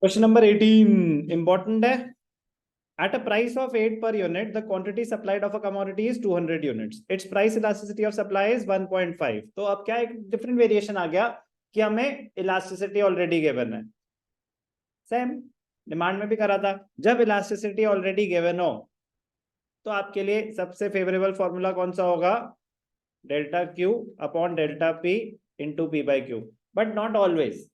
Question number 18 important है. At a price of 8 per unit, the quantity supplied of a commodity is 200 units. Its price elasticity of supply is 1.5. तो अब क्या एक different variation आ गया कि हमें elasticity already given है. Same demand में भी करा था. जब इलास्टिसिटी ऑलरेडी गिवन हो तो आपके लिए सबसे फेवरेबल फॉर्मूला कौन सा होगा? Delta Q upon delta P into P by Q. But not always.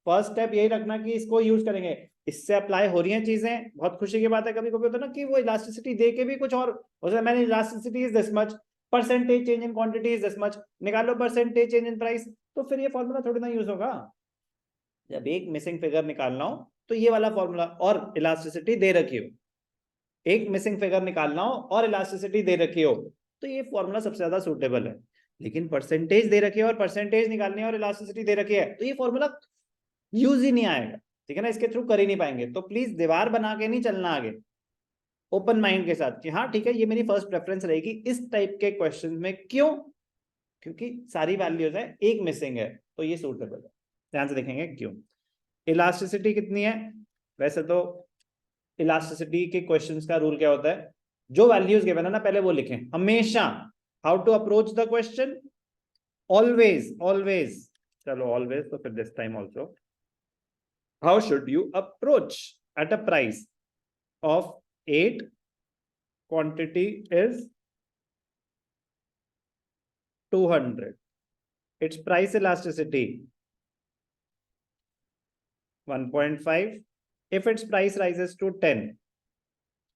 First step यही रखना कि इसको यूज करेंगे. इससे अप्लाई हो रही हैं चीजें, बहुत खुशी की बात है. कभी कभी होता है ना कि वो इलास्टिसिटी दे के भी कुछ और हो जाए. मैंने elasticity is this much, percentage change in quantity is this much, निकालो परसेंटेज चेंज इन प्राइस. तो फिर ये फॉर्मूला थोड़ी ना यूज होगा. जब एक मिसिंग फिगर निकालना हो तो ये वाला फॉर्मूला, और इलास्टिसिटी दे रखी हो. एक मिसिंग फिगर निकालना हो और इलास्टिसिटी दे रखी हो तो ये फॉर्मूला सबसे ज्यादा सूटेबल है. लेकिन परसेंटेज दे रखी है और परसेंटेज निकालनी है और इलास्टिसिटी दे रखी है तो ये फॉर्मूला यूज ही नहीं आएगा. ठीक है ना, इसके थ्रू कर ही नहीं पाएंगे. तो प्लीज दीवार बना के नहीं चलना आगे, ओपन माइंड के साथ कि हाँ ठीक है ये मेरी फर्स्ट प्रेफरेंस रहेगी इस टाइप के क्वेश्चन में. क्यों? क्योंकि सारी वैल्यूज है, एक मिसिंग है तो ये सूटेबल है. ध्यान से देखेंगे क्यों. इलास्टिसिटी कितनी है? वैसे तो इलास्टिसिटी के क्वेश्चंस का रूल क्या होता है? जो वैल्यूज गिवन है ना पहले वो लिखें हमेशा. How to approach the question? Always always. चलो ऑलवेज तो फिर this time also. How should you approach at a price of 8? Quantity is 200. Its price elasticity 1.5. If its price rises to 10,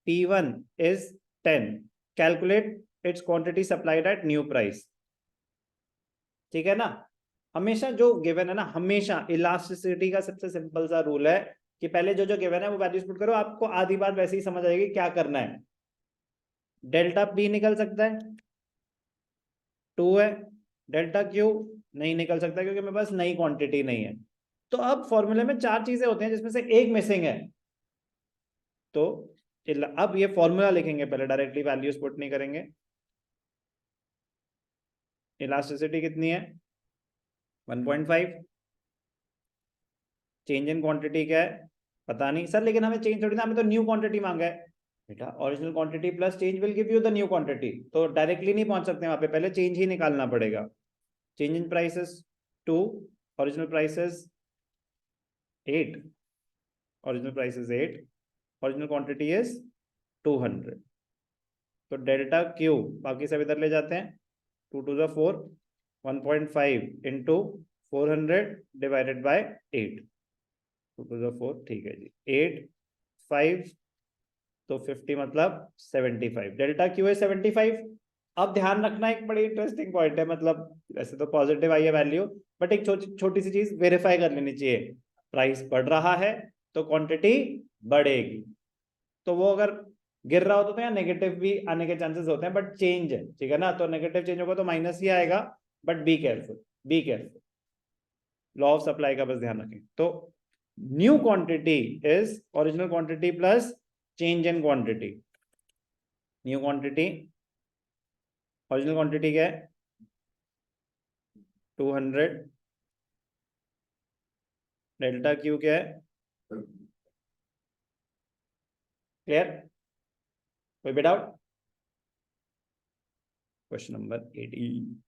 P1 is 10. Calculate its quantity supplied at new price. ठीक है ना. हमेशा जो given है ना, हमेशा elasticity का सबसे सिंपल सा रूल है कि पहले जो जो गिवन है वो वैल्यूज पुट करो. आपको आधी बात वैसे ही समझ आएगी क्या करना है. डेल्टा पी निकल सकता है, 2 है. डेल्टा क्यू नहीं निकल सकता क्योंकि मेरे पास नई क्वांटिटी नहीं है. तो अब फॉर्मूले में 4 चीजें होती हैं जिसमें से एक मिसिंग है. तो अब ये फॉर्मूला लिखेंगे पहले, डायरेक्टली वैल्यूज पुट नहीं करेंगे. इलास्टिसिटी कितनी है? 1.5. चेंज इन क्वांटिटी क्या है? पता नहीं सर, लेकिन हमें चेंज थोड़ी ना, हमें तो न्यू क्वांटिटी मांगा है. बेटा original quantity plus change will give you the new quantity. तो डायरेक्टली नहीं पहुंच सकते वहां पे, पहले चेंज ही निकालना पड़ेगा. Change in prices 2, original prices 8. Original price is 8, original quantity is 200. तो डेल्टा क्यू बाकी सब इधर ले जाते हैं. 2 to the 4, 1.5 into 400 divided by 8. 2 to the 4 ठीक है जी. 8 5 तो 50 मतलब 75. डेल्टा क्यू है 75. अब ध्यान रखना एक बड़ी इंटरेस्टिंग पॉइंट है. मतलब वैसे तो पॉजिटिव आई है वैल्यू, बट एक छोटी सी चीज वेरीफाई कर लेनी चाहिए. प्राइस बढ़ रहा है तो क्वांटिटी बढ़ेगी. तो वो अगर गिर रहा होता तो यहाँ नेगेटिव भी आने के चांसेस होते हैं, बट चेंज है ठीक है ना, तो नेगेटिव चेंज होगा तो माइनस ही आएगा. But be careful, be careful. Law of supply का बस ध्यान रखें. तो new quantity is original quantity plus change in quantity. New quantity, original quantity क्या है? 200. डेल्टा क्यू क्या है? क्लियर? कोई भी डाउट? Question number 18.